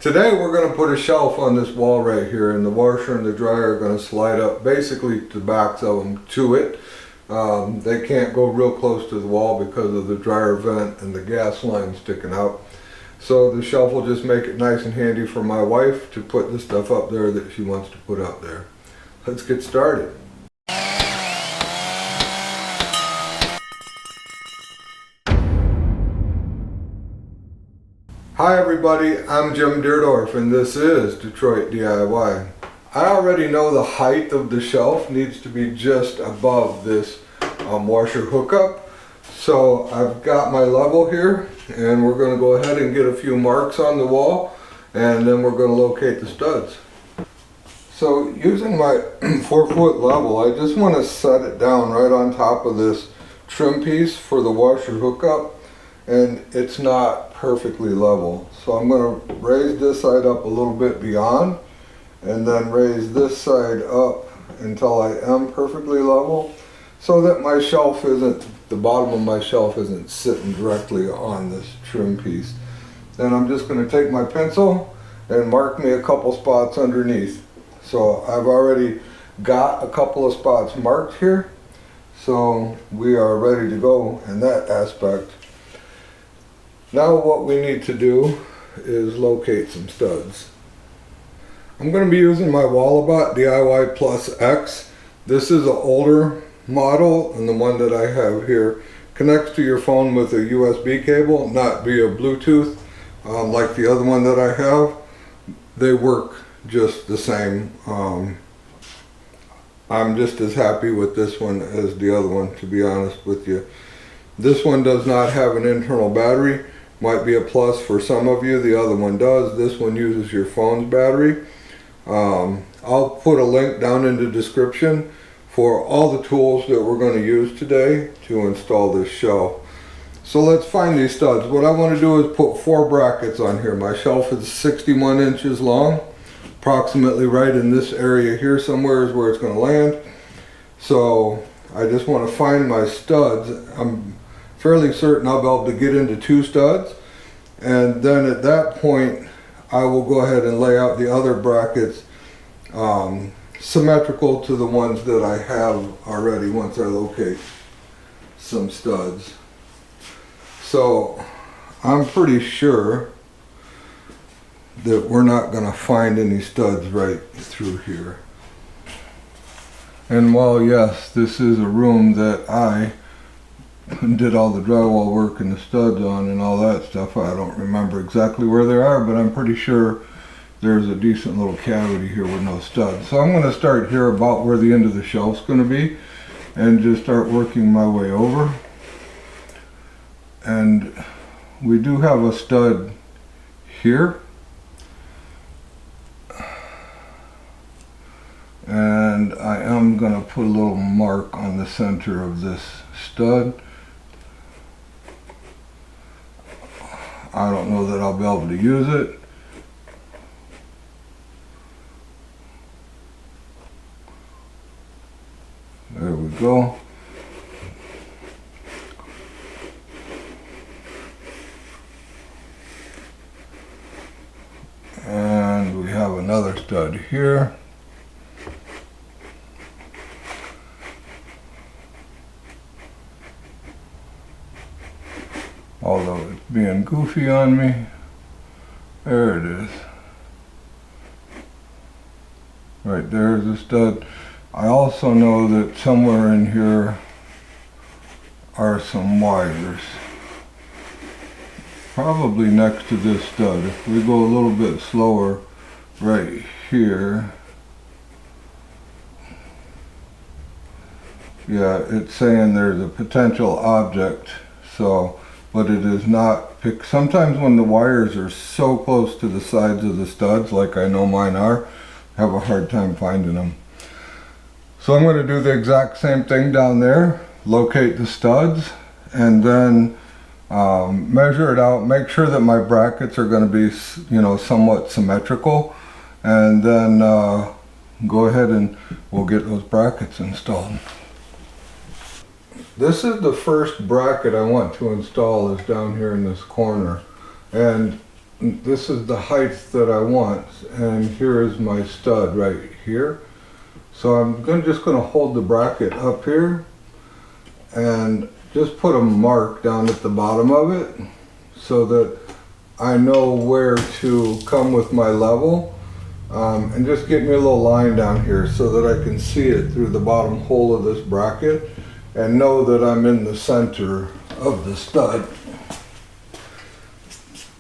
Today we're going to put a shelf on this wall right here, and the washer and the dryer are going to slide up basically the backs of them to it. They can't go real close to the wall because of the dryer vent and the gas line sticking out. So the shelf will just make it nice and handy for my wife to put the stuff up there that she wants to put up there. Let's get started. Hi everybody, I'm Jim Deerdorf and this is Detroit DIY. I already know the height of the shelf needs to be just above this washer hookup. So I've got my level here and we're going to go ahead and get a few marks on the wall and then we're going to locate the studs. So using my 4-foot level, I just want to set it down right on top of this trim piece for the washer hookup, and it's not perfectly level. So I'm going to raise this side up a little bit beyond and then raise this side up until I am perfectly level so that my shelf isn't, the bottom of my shelf isn't sitting directly on this trim piece. Then I'm just going to take my pencil and mark me a couple spots underneath. So I've already got a couple of spots marked here, so we are ready to go in that aspect. Now what we need to do is locate some studs. I'm going to be using my Walabot DIY Plus X. This is an older model, and the one that I have here connects to your phone with a USB cable, not via Bluetooth like the other one that I have. They work just the same. I'm just as happy with this one as the other one, to be honest with you. This one does not have an internal battery. Might be a plus for some of you. The other one does. This one uses your phone's battery. I'll put a link down in the description for all the tools that we're going to use today to install this shelf. So let's find these studs. What I want to do is put 4 brackets on here. My shelf is 61 inches long. Approximately right in this area here somewhere is where it's going to land. So I just want to find my studs. I'm fairly certain I'll be able to get into 2 studs, and then at that point I will go ahead and lay out the other brackets symmetrical to the ones that I have already once I locate some studs. So I'm pretty sure that we're not going to find any studs right through here. And while yes, this is a room that I did all the drywall work and the studs on and all that stuff, I don't remember exactly where they are, but I'm pretty sure there's a decent little cavity here with no studs. So I'm going to start here about where the end of the shelf's going to be and just start working my way over. And we do have a stud here. And I am going to put a little mark on the center of this stud. I don't know that I'll be able to use it. There we go. And we have another stud here. Although it's being goofy on me. There it is. Right there is a stud. I also know that somewhere in here are some wires. Probably next to this stud. If we go a little bit slower right here. Yeah, it's saying there's a potential object. So, but it is not. Sometimes when the wires are so close to the sides of the studs, like I know mine are, I have a hard time finding them. So I'm going to do the exact same thing down there, locate the studs, and then measure it out, make sure that my brackets are going to be, you know, somewhat symmetrical, and then go ahead and we'll get those brackets installed. This is the first bracket I want to install, is down here in this corner, and this is the height that I want, and here is my stud right here. So I'm just going to hold the bracket up here and just put a mark down at the bottom of it so that I know where to come with my level, and just get me a little line down here so that I can see it through the bottom hole of this bracket and know that I'm in the center of the stud.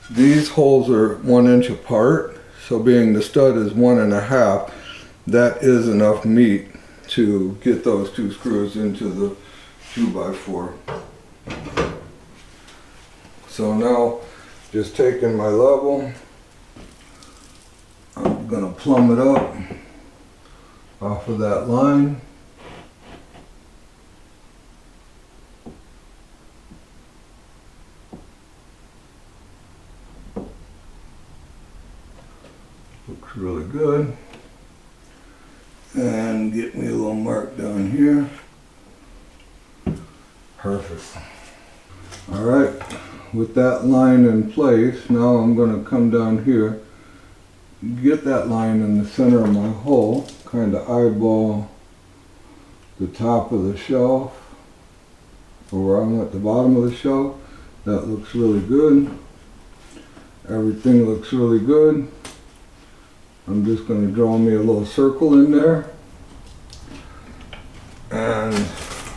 These holes are 1 inch apart, so being the stud is 1.5, that is enough meat to get those 2 screws into the 2x4. So now, just taking my level, I'm going to plumb it up off of that line. Looks really good. And get me a little mark down here. Perfect. All right, with that line in place, now I'm going to come down here, get that line in the center of my hole, kind of eyeball the top of the shelf, or where I'm at the bottom of the shelf. That looks really good. Everything looks really good. I'm just going to draw me a little circle in there, and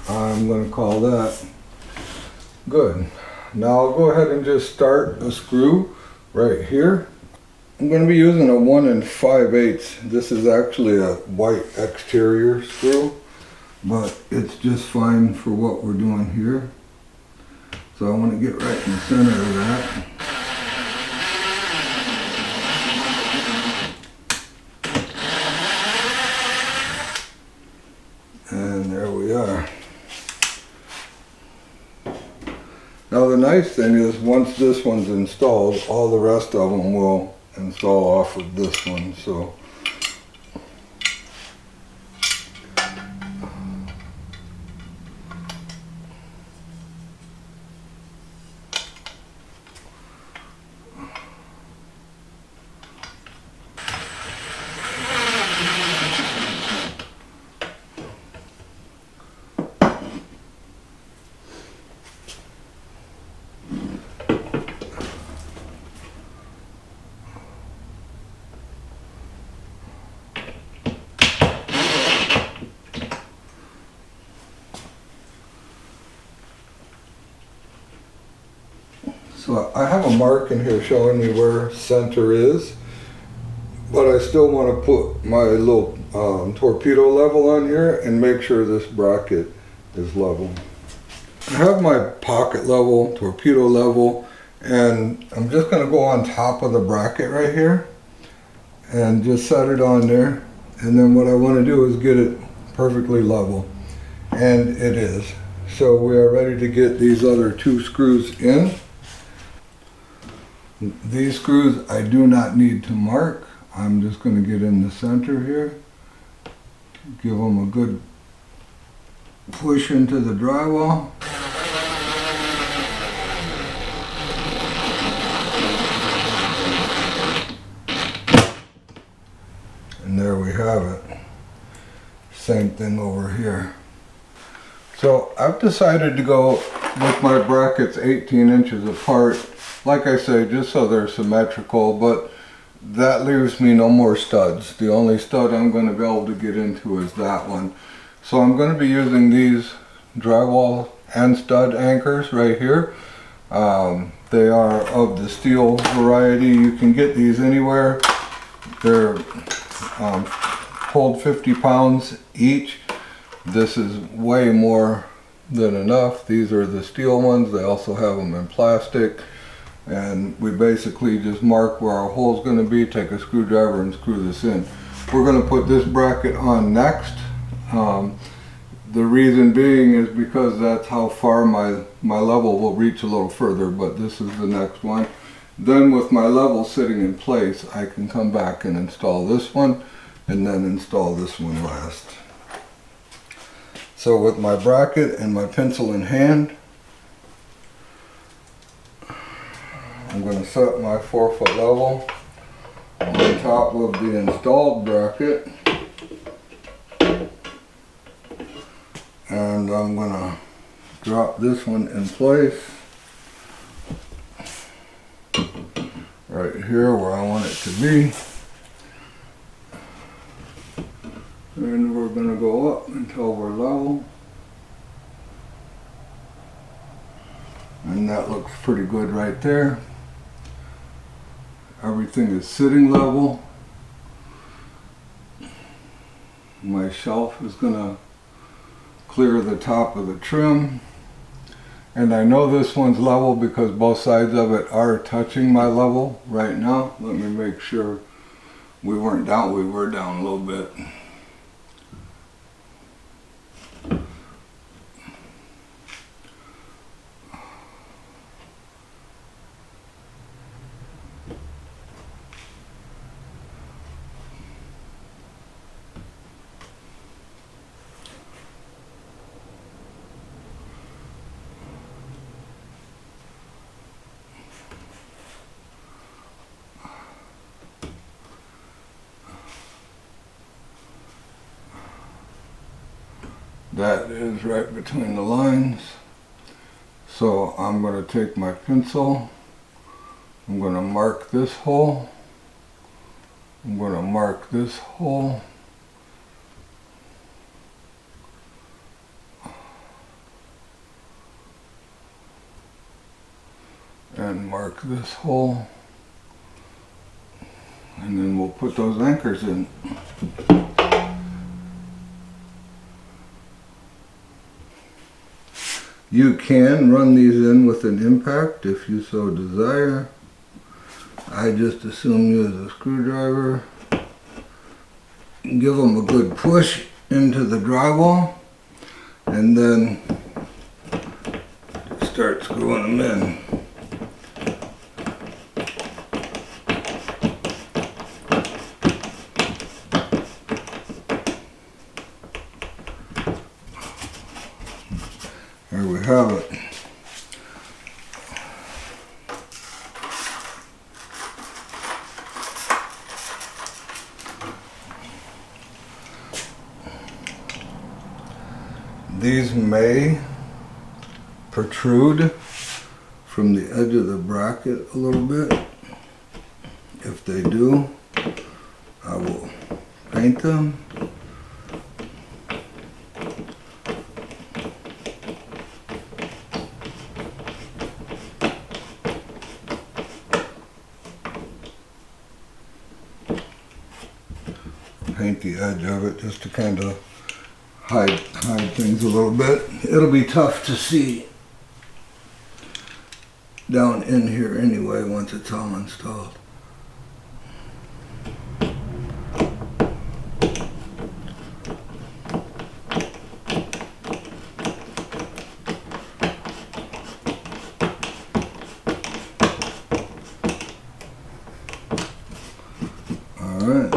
I'm going to call that good. Now I'll go ahead and just start a screw right here. I'm going to be using a 1 5/8. This is actually a white exterior screw, but it's just fine for what we're doing here. So I want to get right in the center of that. And there we are. Now the nice thing is, once this one's installed, all the rest of them will install off of this one. So So I have a mark in here showing me where center is, but I still want to put my little torpedo level on here and make sure this bracket is level. I have my pocket level, torpedo level, and I'm just going to go on top of the bracket right here and just set it on there. And then what I want to do is get it perfectly level, and it is. So we are ready to get these other 2 screws in. These screws I do not need to mark. I'm just going to get in the center here, give them a good push into the drywall. And there we have it. Same thing over here. So I've decided to go with my brackets 18 inches apart. Like I say, just so they're symmetrical, but that leaves me no more studs. The only stud I'm going to be able to get into is that one. So I'm going to be using these drywall and stud anchors right here. They are of the steel variety. You can get these anywhere. They're hold 50 pounds each. This is way more than enough. These are the steel ones. They also have them in plastic. And we basically just mark where our hole's going to be, take a screwdriver and screw this in. We're going to put this bracket on next. The reason being is because that's how far my level will reach a little further, but this is the next one. Then with my level sitting in place, I can come back and install this one and then install this one last. So with my bracket and my pencil in hand, I'm going to set my 4-foot level on top of the installed bracket, and I'm going to drop this one in place right here where I want it to be, and we're going to go up until we're level, and that looks pretty good right there. Everything is sitting level. My shelf is going to clear the top of the trim, and I know this one's level because both sides of it are touching my level right now. Let me make sure we weren't down. We were down a little bit. That is right between the lines. So I'm going to take my pencil, I'm going to mark this hole, I'm going to mark this hole, and mark this hole, and then we'll put those anchors in. You can run these in with an impact if you so desire. I just assume use a screwdriver. Give them a good push into the drywall, and then start screwing them in. There we have it. These may protrude from the edge of the bracket a little bit. If they do, I will paint them. Paint the edge of it just to kind of hide things a little bit. It'll be tough to see down in here anyway once it's all installed. All right.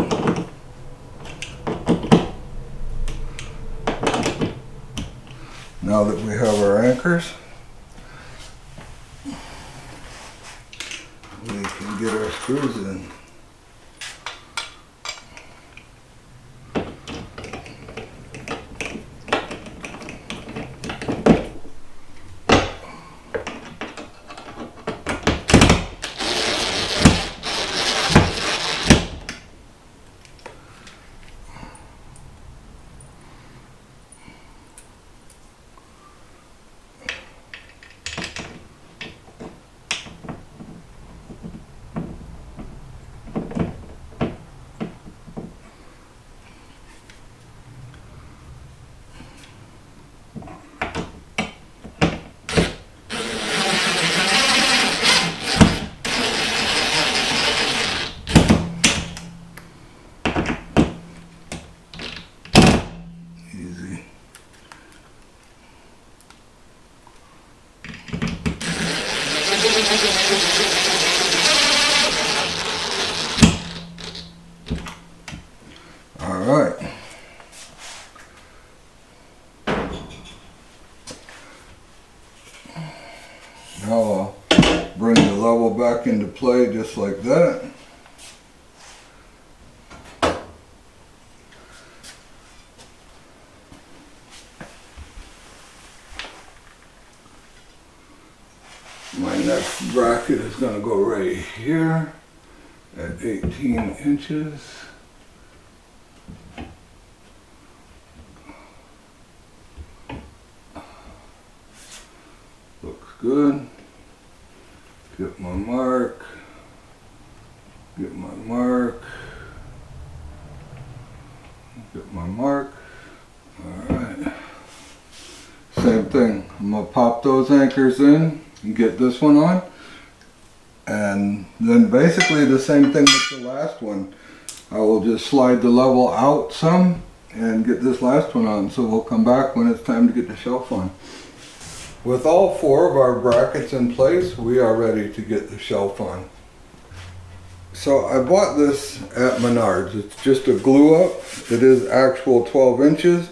Now that we have our anchors, we can get our screws in. play just like that. My next bracket is going to go right here at 18 inches. Looks good. Get my mark. Get my mark. Get my mark. Alright. Same thing. I'm going to pop those anchors in and get this one on. And then basically the same thing with the last one. I will just slide the level out some and get this last one on. So we'll come back when it's time to get the shelf on. With all 4 of our brackets in place, we are ready to get the shelf on. So I bought this at Menards. It's just a glue up. It is actual 12 inches.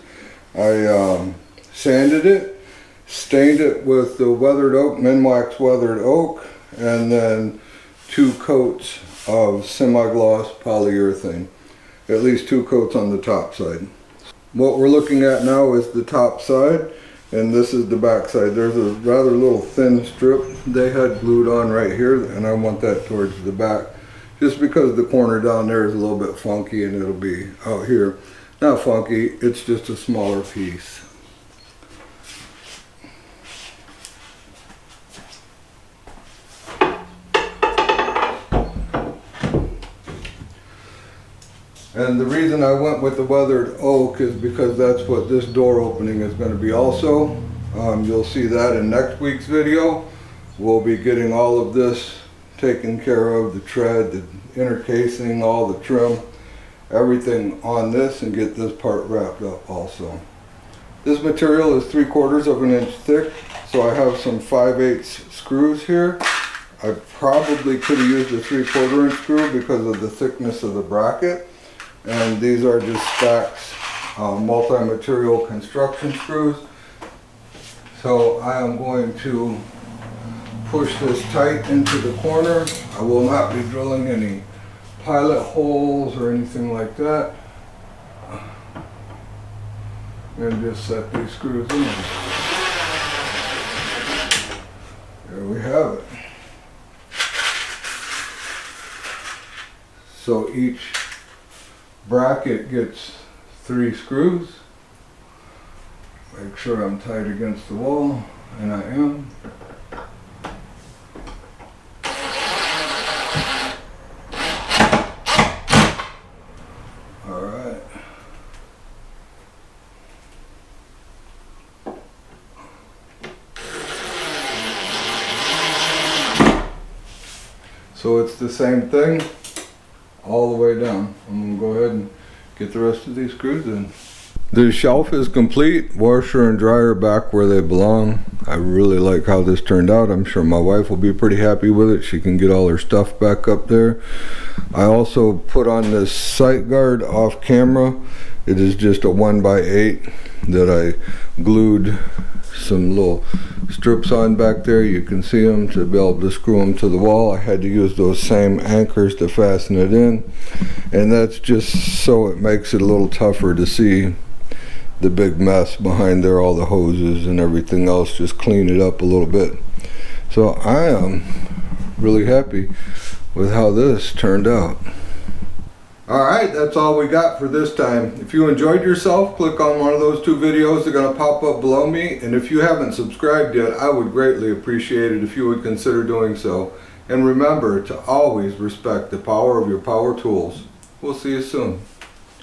I sanded it, stained it with the weathered oak, Minwax weathered oak, and then 2 coats of semi-gloss polyurethane. At least 2 coats on the top side. What we're looking at now is the top side. And this is the back side. There's a rather little thin strip they had glued on right here, and I want that towards the back. Just because the corner down there is a little bit funky and it'll be out here. Not funky, it's just a smaller piece. And the reason I went with the weathered oak is because that's what this door opening is going to be also. You'll see that in next week's video. We'll be getting all of this taken care of, the tread, the inner casing, all the trim, everything on this, and get this part wrapped up also. This material is 3/4 of an inch thick, so I have some 5/8 screws here. I probably could have used a 3/4 inch screw because of the thickness of the bracket. And these are just Stax multi-material construction screws. So I am going to push this tight into the corner. I will not be drilling any pilot holes or anything like that. And just set these screws in. There we have it. So each bracket gets 3 screws. Make sure I'm tight against the wall, and I am. All right. So it's the same thing all the way down. I'm going to go ahead and get the rest of these screws in. The shelf is complete. Washer and dryer back where they belong. I really like how this turned out. I'm sure my wife will be pretty happy with it. She can get all her stuff back up there. I also put on this sight guard off camera. It is just a 1x8 that I glued some little strips on back there. You can see them to be able to screw them to the wall. I had to use those same anchors to fasten it in, and that's just so it makes it a little tougher to see the big mess behind there, all the hoses and everything else. Just clean it up a little bit. So I am really happy with how this turned out. Alright, that's all we got for this time. If you enjoyed yourself, click on one of those 2 videos. They're going to pop up below me. And if you haven't subscribed yet, I would greatly appreciate it if you would consider doing so. And remember to always respect the power of your power tools. We'll see you soon.